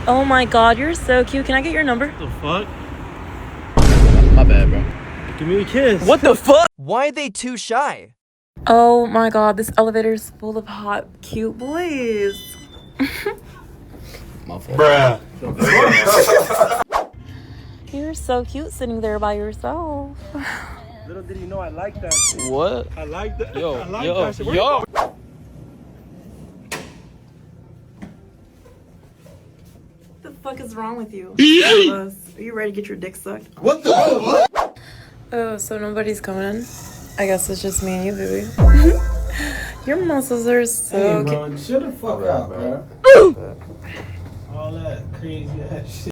Oh my god, you're so cute. Can I get your number? What the fuck? My bad, bro. Give me a kiss. What the fuck? Why are they too shy? Oh my god, this elevator's full of hot, cute boys. My fault. Bruh. You're so cute sitting there by yourself. Little did he know I like that shit. What? I like that. Yo, I like yo, that shit. yo. What the fuck is wrong with you? Are you ready to get your dick sucked? What the what? Oh, so nobody's coming in? I guess it's just me and you, baby. Your muscles are so cute. Shut the fuck up, bro. All that crazy ass shit.